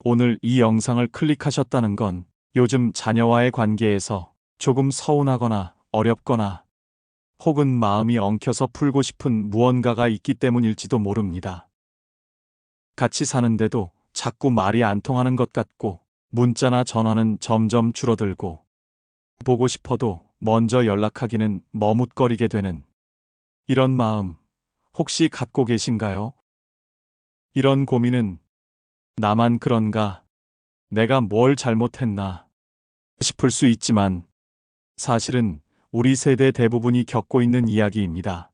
오늘 이 영상을 클릭하셨다는 건 요즘 자녀와의 관계에서 조금 서운하거나 어렵거나 혹은 마음이 엉켜서 풀고 싶은 무언가가 있기 때문일지도 모릅니다. 같이 사는데도 자꾸 말이 안 통하는 것 같고 문자나 전화는 점점 줄어들고 보고 싶어도 먼저 연락하기는 머뭇거리게 되는 이런 마음 혹시 갖고 계신가요? 이런 고민은 나만 그런가? 내가 뭘 잘못했나? 싶을 수 있지만 사실은 우리 세대 대부분이 겪고 있는 이야기입니다.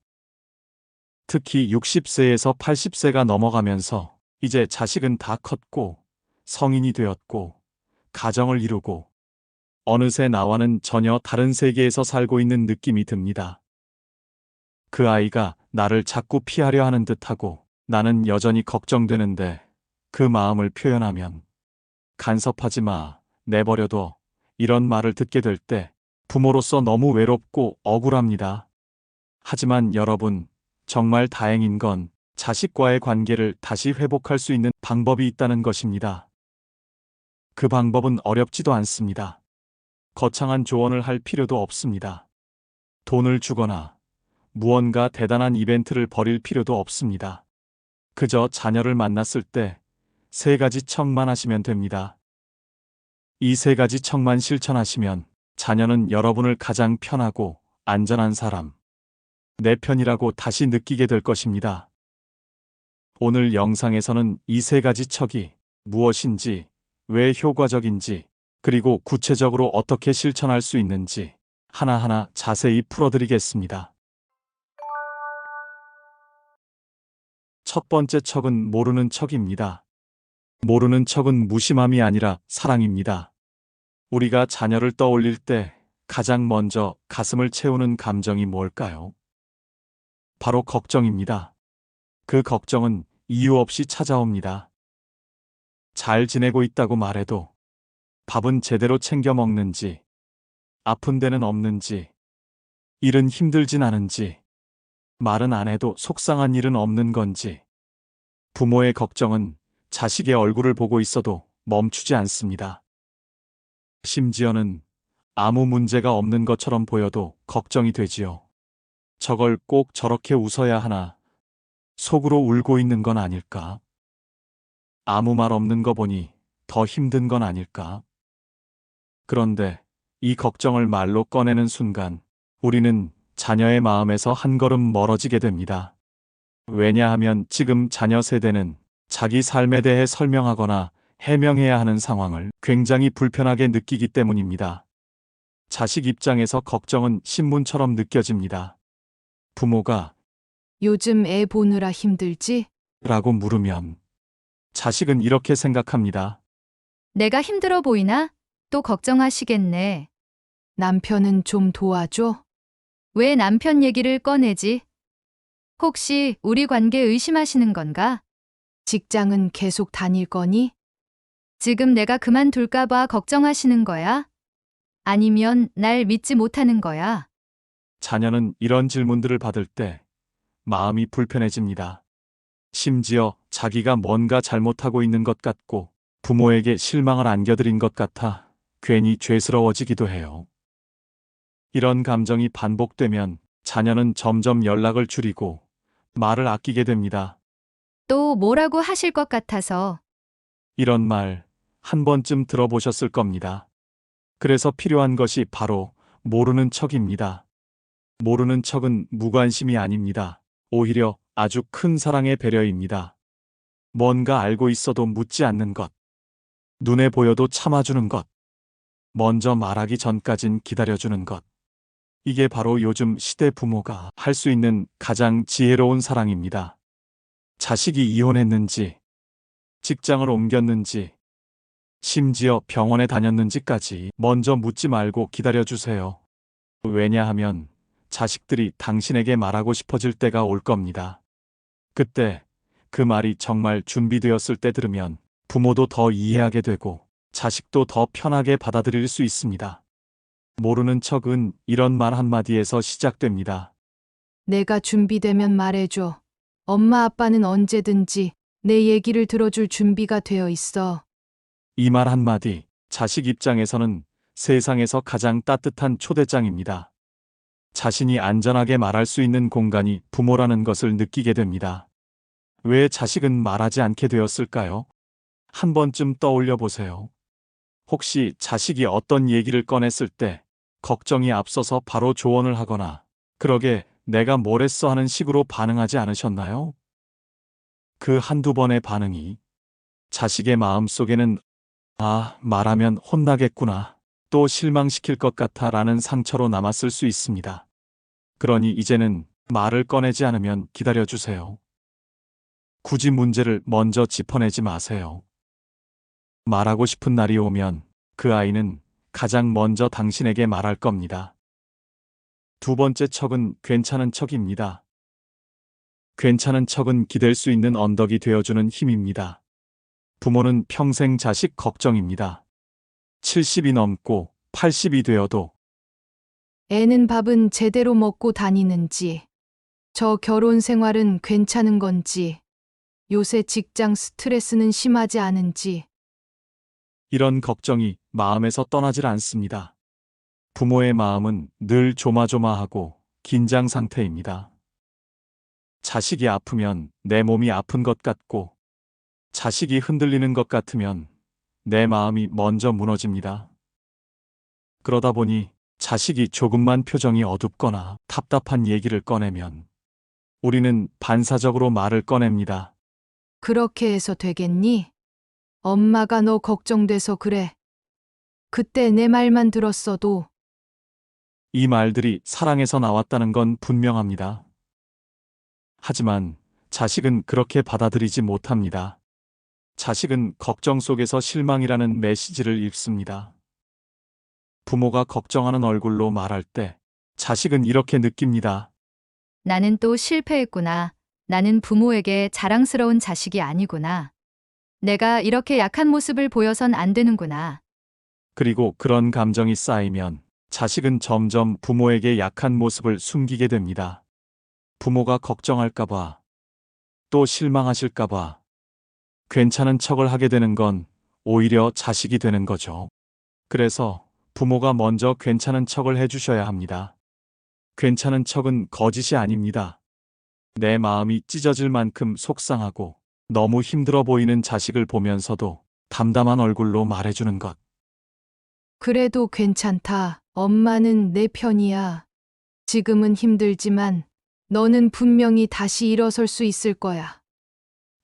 특히 60세에서 80세가 넘어가면서 이제 자식은 다 컸고 성인이 되었고 가정을 이루고 어느새 나와는 전혀 다른 세계에서 살고 있는 느낌이 듭니다. 그 아이가 나를 자꾸 피하려 하는 듯하고 나는 여전히 걱정되는데 그 마음을 표현하면 간섭하지 마, 내버려둬 이런 말을 듣게 될 때 부모로서 너무 외롭고 억울합니다. 하지만 여러분, 정말 다행인 건 자식과의 관계를 다시 회복할 수 있는 방법이 있다는 것입니다. 그 방법은 어렵지도 않습니다. 거창한 조언을 할 필요도 없습니다. 돈을 주거나 무언가 대단한 이벤트를 벌일 필요도 없습니다. 그저 자녀를 만났을 때 세 가지 척만 하시면 됩니다. 이 세 가지 척만 실천하시면 자녀는 여러분을 가장 편하고 안전한 사람, 내 편이라고 다시 느끼게 될 것입니다. 오늘 영상에서는 이 세 가지 척이 무엇인지, 왜 효과적인지, 그리고 구체적으로 어떻게 실천할 수 있는지 하나하나 자세히 풀어드리겠습니다. 첫 번째 척은 모르는 척입니다. 모르는 척은 무심함이 아니라 사랑입니다. 우리가 자녀를 떠올릴 때 가장 먼저 가슴을 채우는 감정이 뭘까요? 바로 걱정입니다. 그 걱정은 이유 없이 찾아옵니다. 잘 지내고 있다고 말해도 밥은 제대로 챙겨 먹는지, 아픈 데는 없는지, 일은 힘들진 않은지, 말은 안 해도 속상한 일은 없는 건지, 부모의 걱정은 자식의 얼굴을 보고 있어도 멈추지 않습니다. 심지어는 아무 문제가 없는 것처럼 보여도 걱정이 되지요. 저걸 꼭 저렇게 웃어야 하나? 속으로 울고 있는 건 아닐까? 아무 말 없는 거 보니 더 힘든 건 아닐까? 그런데 이 걱정을 말로 꺼내는 순간 우리는 자녀의 마음에서 한 걸음 멀어지게 됩니다. 왜냐하면 지금 자녀 세대는 자기 삶에 대해 설명하거나 해명해야 하는 상황을 굉장히 불편하게 느끼기 때문입니다. 자식 입장에서 걱정은 신문처럼 느껴집니다. 부모가 요즘 애 보느라 힘들지? 라고 물으면 자식은 이렇게 생각합니다. 내가 힘들어 보이나? 또 걱정하시겠네. 남편은 좀 도와줘? 왜 남편 얘기를 꺼내지? 혹시 우리 관계 의심하시는 건가? 직장은 계속 다닐 거니? 지금 내가 그만둘까봐 걱정하시는 거야? 아니면 날 믿지 못하는 거야? 자녀는 이런 질문들을 받을 때 마음이 불편해집니다. 심지어 자기가 뭔가 잘못하고 있는 것 같고 부모에게 실망을 안겨드린 것 같아 괜히 죄스러워지기도 해요. 이런 감정이 반복되면 자녀는 점점 연락을 줄이고 말을 아끼게 됩니다. 또 뭐라고 하실 것 같아서. 이런 말 한 번쯤 들어보셨을 겁니다. 그래서 필요한 것이 바로 모르는 척입니다. 모르는 척은 무관심이 아닙니다. 오히려 아주 큰 사랑의 배려입니다. 뭔가 알고 있어도 묻지 않는 것, 눈에 보여도 참아주는 것, 먼저 말하기 전까진 기다려주는 것. 이게 바로 요즘 시대 부모가 할 수 있는 가장 지혜로운 사랑입니다. 자식이 이혼했는지, 직장을 옮겼는지, 심지어 병원에 다녔는지까지 먼저 묻지 말고 기다려주세요. 왜냐하면 자식들이 당신에게 말하고 싶어질 때가 올 겁니다. 그때 그 말이 정말 준비되었을 때 들으면 부모도 더 이해하게 되고 자식도 더 편하게 받아들일 수 있습니다. 모르는 척은 이런 말 한마디에서 시작됩니다. 내가 준비되면 말해줘. 엄마 아빠는 언제든지 내 얘기를 들어줄 준비가 되어 있어. 이 말 한마디, 자식 입장에서는 세상에서 가장 따뜻한 초대장입니다. 자신이 안전하게 말할 수 있는 공간이 부모라는 것을 느끼게 됩니다. 왜 자식은 말하지 않게 되었을까요? 한 번쯤 떠올려 보세요. 혹시 자식이 어떤 얘기를 꺼냈을 때 걱정이 앞서서 바로 조언을 하거나 그러게 내가 뭘 했어 하는 식으로 반응하지 않으셨나요? 그 한두 번의 반응이 자식의 마음 속에는 아, 말하면 혼나겠구나. 또 실망시킬 것 같아 라는 상처로 남았을 수 있습니다. 그러니 이제는 말을 꺼내지 않으면 기다려주세요. 굳이 문제를 먼저 짚어내지 마세요. 말하고 싶은 날이 오면 그 아이는 가장 먼저 당신에게 말할 겁니다. 두 번째 척은 괜찮은 척입니다. 괜찮은 척은 기댈 수 있는 언덕이 되어주는 힘입니다. 부모는 평생 자식 걱정입니다. 70이 넘고 80이 되어도 애는 밥은 제대로 먹고 다니는지, 저 결혼 생활은 괜찮은 건지, 요새 직장 스트레스는 심하지 않은지, 이런 걱정이 마음에서 떠나질 않습니다. 부모의 마음은 늘 조마조마하고 긴장 상태입니다. 자식이 아프면 내 몸이 아픈 것 같고, 자식이 흔들리는 것 같으면 내 마음이 먼저 무너집니다. 그러다 보니 자식이 조금만 표정이 어둡거나 답답한 얘기를 꺼내면 우리는 반사적으로 말을 꺼냅니다. 그렇게 해서 되겠니? 엄마가 너 걱정돼서 그래. 그때 내 말만 들었어도 이 말들이 사랑에서 나왔다는 건 분명합니다. 하지만 자식은 그렇게 받아들이지 못합니다. 자식은 걱정 속에서 실망이라는 메시지를 읽습니다. 부모가 걱정하는 얼굴로 말할 때 자식은 이렇게 느낍니다. 나는 또 실패했구나. 나는 부모에게 자랑스러운 자식이 아니구나. 내가 이렇게 약한 모습을 보여선 안 되는구나. 그리고 그런 감정이 쌓이면 자식은 점점 부모에게 약한 모습을 숨기게 됩니다. 부모가 걱정할까봐, 또 실망하실까봐, 괜찮은 척을 하게 되는 건 오히려 자식이 되는 거죠. 그래서 부모가 먼저 괜찮은 척을 해주셔야 합니다. 괜찮은 척은 거짓이 아닙니다. 내 마음이 찢어질 만큼 속상하고 너무 힘들어 보이는 자식을 보면서도 담담한 얼굴로 말해주는 것. 그래도 괜찮다. 엄마는 내 편이야. 지금은 힘들지만 너는 분명히 다시 일어설 수 있을 거야.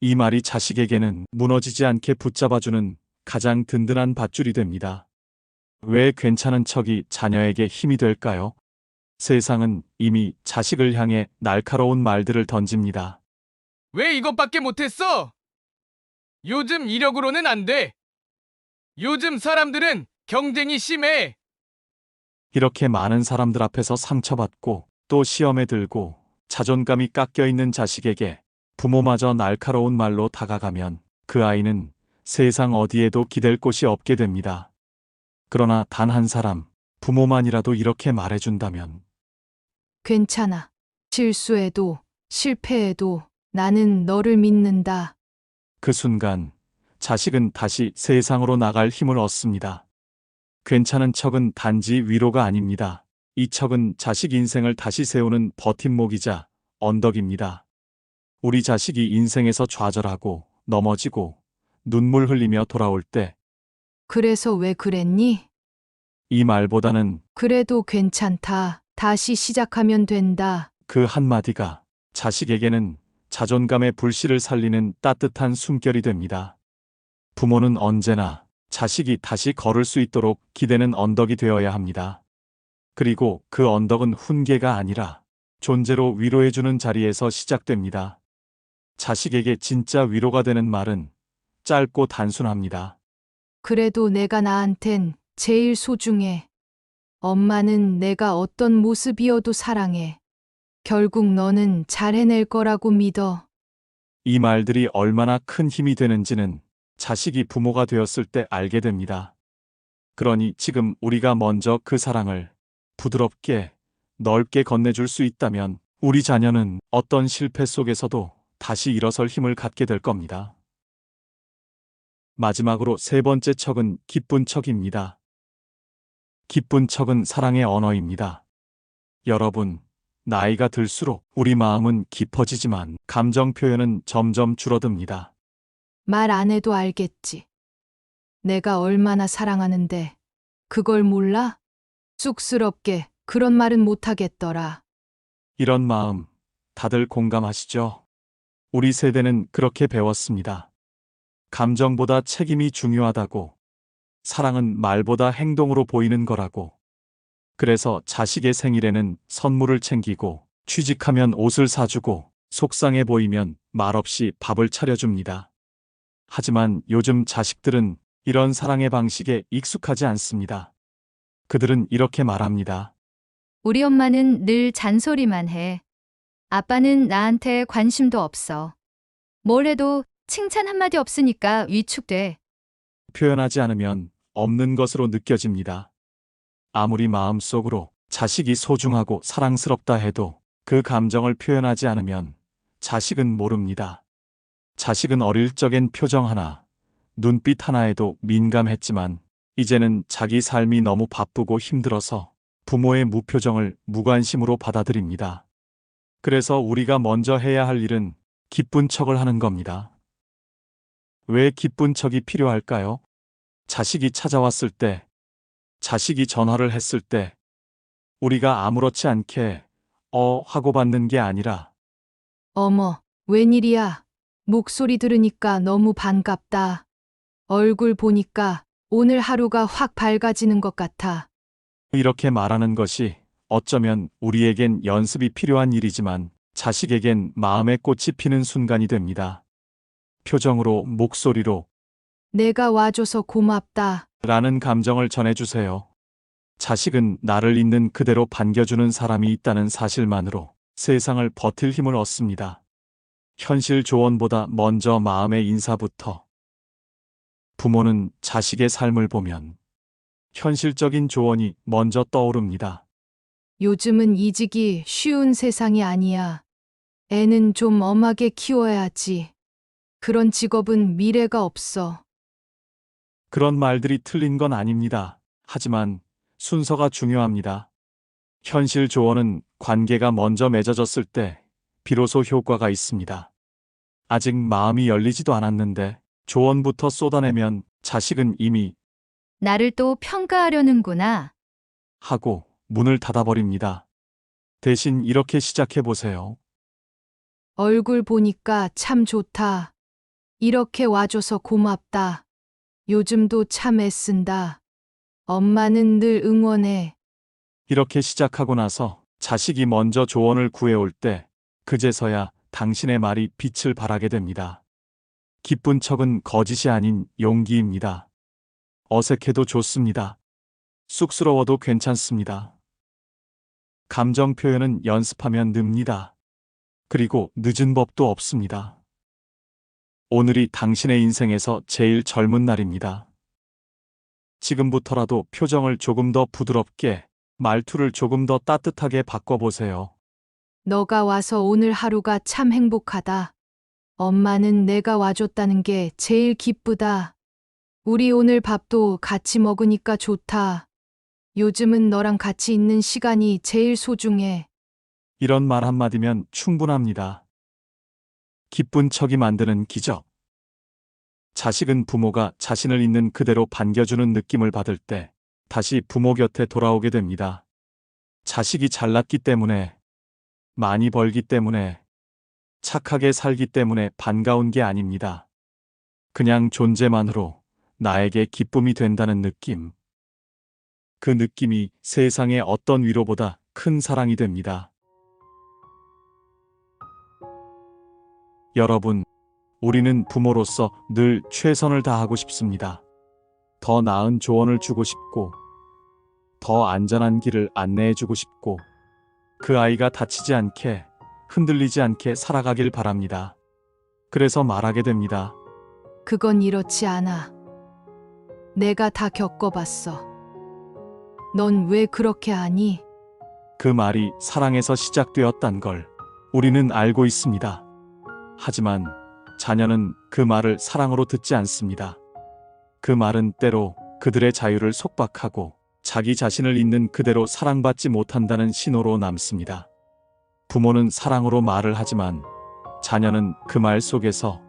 이 말이 자식에게는 무너지지 않게 붙잡아주는 가장 든든한 밧줄이 됩니다. 왜 괜찮은 척이 자녀에게 힘이 될까요? 세상은 이미 자식을 향해 날카로운 말들을 던집니다. 왜 이것밖에 못했어? 요즘 이력으로는 안 돼. 요즘 사람들은 경쟁이 심해. 이렇게 많은 사람들 앞에서 상처받고 또 시험에 들고 자존감이 깎여 있는 자식에게 부모마저 날카로운 말로 다가가면 그 아이는 세상 어디에도 기댈 곳이 없게 됩니다. 그러나 단 한 사람, 부모만이라도 이렇게 말해준다면 괜찮아. 실수해도 실패해도 나는 너를 믿는다. 그 순간 자식은 다시 세상으로 나갈 힘을 얻습니다. 괜찮은 척은 단지 위로가 아닙니다. 이 척은 자식 인생을 다시 세우는 버팀목이자 언덕입니다. 우리 자식이 인생에서 좌절하고 넘어지고 눈물 흘리며 돌아올 때 이 그래서 왜 그랬니? 말보다는 그래도 괜찮다. 다시 시작하면 된다. 그 한마디가 자식에게는 자존감의 불씨를 살리는 따뜻한 숨결이 됩니다. 부모는 언제나 자식이 다시 걸을 수 있도록 기대는 언덕이 되어야 합니다. 그리고 그 언덕은 훈계가 아니라 존재로 위로해주는 자리에서 시작됩니다. 자식에게 진짜 위로가 되는 말은 짧고 단순합니다. 그래도 내가 나한텐 제일 소중해. 엄마는 내가 어떤 모습이어도 사랑해. 결국 너는 잘 해낼 거라고 믿어. 이 말들이 얼마나 큰 힘이 되는지는 자식이 부모가 되었을 때 알게 됩니다. 그러니 지금 우리가 먼저 그 사랑을 부드럽게, 넓게 건네줄 수 있다면 우리 자녀는 어떤 실패 속에서도 다시 일어설 힘을 갖게 될 겁니다. 마지막으로 세 번째 척은 기쁜 척입니다. 기쁜 척은 사랑의 언어입니다. 여러분, 나이가 들수록 우리 마음은 깊어지지만 감정 표현은 점점 줄어듭니다. 말 안 해도 알겠지. 내가 얼마나 사랑하는데 그걸 몰라? 쑥스럽게 그런 말은 못하겠더라. 이런 마음 다들 공감하시죠? 우리 세대는 그렇게 배웠습니다. 감정보다 책임이 중요하다고. 사랑은 말보다 행동으로 보이는 거라고. 그래서 자식의 생일에는 선물을 챙기고, 취직하면 옷을 사주고, 속상해 보이면 말없이 밥을 차려줍니다. 하지만 요즘 자식들은 이런 사랑의 방식에 익숙하지 않습니다. 그들은 이렇게 말합니다. 우리 엄마는 늘 잔소리만 해. 아빠는 나한테 관심도 없어. 뭘 해도 칭찬 한마디 없으니까 위축돼. 표현하지 않으면 없는 것으로 느껴집니다. 아무리 마음속으로 자식이 소중하고 사랑스럽다 해도 그 감정을 표현하지 않으면 자식은 모릅니다. 자식은 어릴 적엔 표정 하나, 눈빛 하나에도 민감했지만 이제는 자기 삶이 너무 바쁘고 힘들어서 부모의 무표정을 무관심으로 받아들입니다. 그래서 우리가 먼저 해야 할 일은 기쁜 척을 하는 겁니다. 왜 기쁜 척이 필요할까요? 자식이 찾아왔을 때, 자식이 전화를 했을 때, 우리가 아무렇지 않게 하고 받는 게 아니라 어머, 웬일이야? 목소리 들으니까 너무 반갑다. 얼굴 보니까 오늘 하루가 확 밝아지는 것 같아. 이렇게 말하는 것이 어쩌면 우리에겐 연습이 필요한 일이지만 자식에겐 마음의 꽃이 피는 순간이 됩니다. 표정으로, 목소리로 내가 와줘서 고맙다. 라는 감정을 전해주세요. 자식은 나를 있는 그대로 반겨주는 사람이 있다는 사실만으로 세상을 버틸 힘을 얻습니다. 현실 조언보다 먼저 마음의 인사부터. 부모는 자식의 삶을 보면 현실적인 조언이 먼저 떠오릅니다. 요즘은 이직이 쉬운 세상이 아니야. 애는 좀 엄하게 키워야지. 그런 직업은 미래가 없어. 그런 말들이 틀린 건 아닙니다. 하지만 순서가 중요합니다. 현실 조언은 관계가 먼저 맺어졌을 때 비로소 효과가 있습니다. 아직 마음이 열리지도 않았는데 조언부터 쏟아내면 자식은 이미 나를 또 평가하려는구나. 하고 문을 닫아버립니다. 대신 이렇게 시작해 보세요. 얼굴 보니까 참 좋다. 이렇게 와줘서 고맙다. 요즘도 참 애쓴다. 엄마는 늘 응원해. 이렇게 시작하고 나서 자식이 먼저 조언을 구해올 때 그제서야 당신의 말이 빛을 발하게 됩니다. 기쁜 척은 거짓이 아닌 용기입니다. 어색해도 좋습니다. 쑥스러워도 괜찮습니다. 감정 표현은 연습하면 늡니다. 그리고 늦은 법도 없습니다. 오늘이 당신의 인생에서 제일 젊은 날입니다. 지금부터라도 표정을 조금 더 부드럽게, 말투를 조금 더 따뜻하게 바꿔보세요. 너가 와서 오늘 하루가 참 행복하다. 엄마는 내가 와줬다는 게 제일 기쁘다. 우리 오늘 밥도 같이 먹으니까 좋다. 요즘은 너랑 같이 있는 시간이 제일 소중해. 이런 말 한마디면 충분합니다. 기쁜 척이 만드는 기적. 자식은 부모가 자신을 있는 그대로 반겨주는 느낌을 받을 때 다시 부모 곁에 돌아오게 됩니다. 자식이 잘났기 때문에, 많이 벌기 때문에, 착하게 살기 때문에 반가운 게 아닙니다. 그냥 존재만으로 나에게 기쁨이 된다는 느낌. 그 느낌이 세상의 어떤 위로보다 큰 사랑이 됩니다. 여러분, 우리는 부모로서 늘 최선을 다하고 싶습니다. 더 나은 조언을 주고 싶고, 더 안전한 길을 안내해주고 싶고, 그 아이가 다치지 않게, 흔들리지 않게 살아가길 바랍니다. 그래서 말하게 됩니다. 그건 이렇지 않아. 내가 다 겪어봤어. 넌 왜 그렇게 하니? 그 말이 사랑에서 시작되었단 걸 우리는 알고 있습니다. 하지만 자녀는 그 말을 사랑으로 듣지 않습니다. 그 말은 때로 그들의 자유를 속박하고 자기 자신을 있는 그대로 사랑받지 못한다는 신호로 남습니다. 부모는 사랑으로 말을 하지만 자녀는 그 말 속에서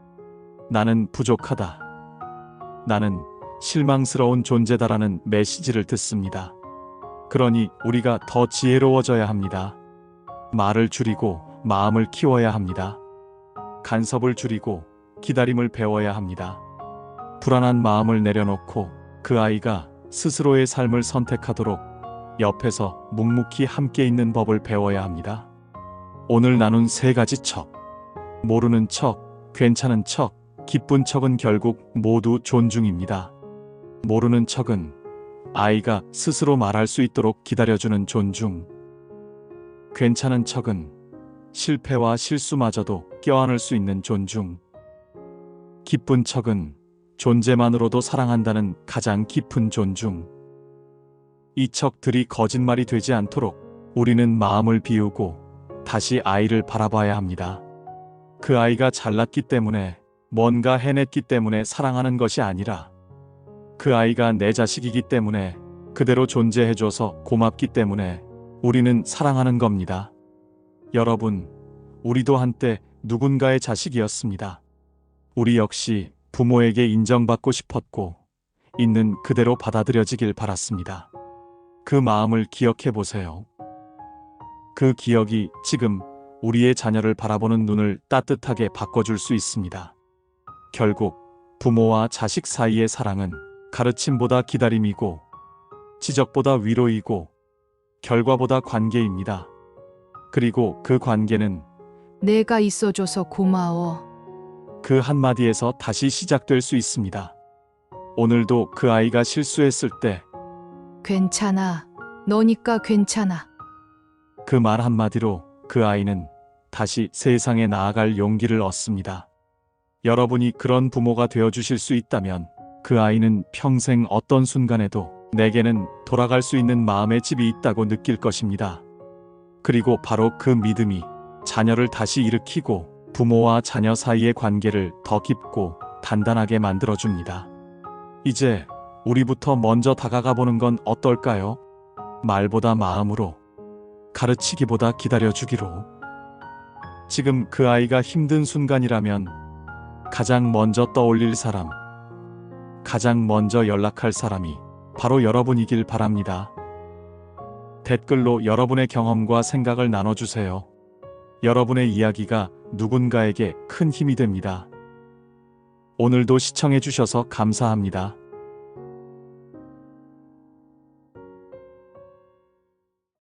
나는 부족하다, 나는 실망스러운 존재다라는 메시지를 듣습니다. 그러니 우리가 더 지혜로워져야 합니다. 말을 줄이고 마음을 키워야 합니다. 간섭을 줄이고 기다림을 배워야 합니다. 불안한 마음을 내려놓고 그 아이가 스스로의 삶을 선택하도록 옆에서 묵묵히 함께 있는 법을 배워야 합니다. 오늘 나눈 3가지 척, 모르는 척, 괜찮은 척, 기쁜 척은 결국 모두 존중입니다. 모르는 척은 아이가 스스로 말할 수 있도록 기다려주는 존중. 괜찮은 척은 실패와 실수마저도 껴안을 수 있는 존중. 기쁜 척은 존재만으로도 사랑한다는 가장 깊은 존중. 이 척들이 거짓말이 되지 않도록 우리는 마음을 비우고 다시 아이를 바라봐야 합니다. 그 아이가 잘났기 때문에, 뭔가 해냈기 때문에 사랑하는 것이 아니라 그 아이가 내 자식이기 때문에, 그대로 존재해줘서 고맙기 때문에 우리는 사랑하는 겁니다. 여러분, 우리도 한때 누군가의 자식이었습니다. 우리 역시 부모에게 인정받고 싶었고 있는 그대로 받아들여지길 바랐습니다. 그 마음을 기억해 보세요. 그 기억이 지금 우리의 자녀를 바라보는 눈을 따뜻하게 바꿔줄 수 있습니다. 결국 부모와 자식 사이의 사랑은 가르침보다 기다림이고, 지적보다 위로이고, 결과보다 관계입니다. 그리고 그 관계는 내가 있어줘서 고마워. 그 한마디에서 다시 시작될 수 있습니다. 오늘도 그 아이가 실수했을 때 괜찮아. 너니까 괜찮아. 그 말 한마디로 그 아이는 다시 세상에 나아갈 용기를 얻습니다. 여러분이 그런 부모가 되어주실 수 있다면 그 아이는 평생 어떤 순간에도 내게는 돌아갈 수 있는 마음의 집이 있다고 느낄 것입니다. 그리고 바로 그 믿음이 자녀를 다시 일으키고 부모와 자녀 사이의 관계를 더 깊고 단단하게 만들어줍니다. 이제 우리부터 먼저 다가가 보는 건 어떨까요? 말보다 마음으로, 가르치기보다 기다려주기로. 지금 그 아이가 힘든 순간이라면 가장 먼저 떠올릴 사람, 가장 먼저 연락할 사람이 바로 여러분이길 바랍니다. 댓글로 여러분의 경험과 생각을 나눠주세요. 여러분의 이야기가 누군가에게 큰 힘이 됩니다. 오늘도 시청해주셔서 감사합니다.